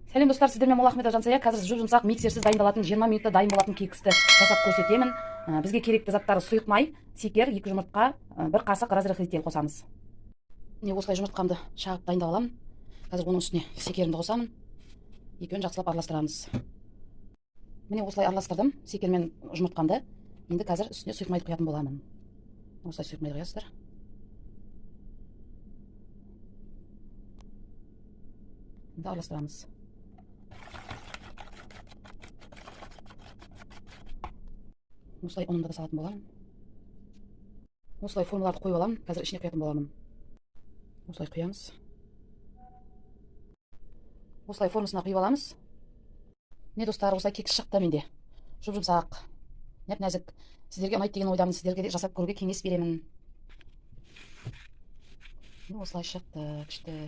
Сәлем достар, сіздермен Молахметов Жансая. Қазір жұмсақ миксерсіз дайындалатын 20 минутта дайын болатын кексті жасап көрсетемін. Бізге керекті заттары сұйық май, секер, 2 жұмыртқа, 1 қасық разрыхлитель қосамыз. Міне осылай жұмыртқамды шағып дайындап аламын. Қазір оның үстіне секерімді қосамын. Екеуін жақсылап араластырамыз. Міне осылай араластырдым секер мен жұмыртқамды. Енді қазір үстіне сұйық майды құятын боламын. Осылай сұйық майды құясыздар. Енді араластырамыз. Осылай ұнымды да салатын боламын. Осылай формаларды қойып аламын. Қазір ішіне құятын боламын. Осылай құямыз. Осылай формасына құйып аламыз. Не достар, осылай кекс шықты менде. Жұмсақ, нәп-нәзік. Сіздерге ұнайды деген ойдамын. Сіздерге де жасап көруге кеңес беремін. Осылай шықты, күшті.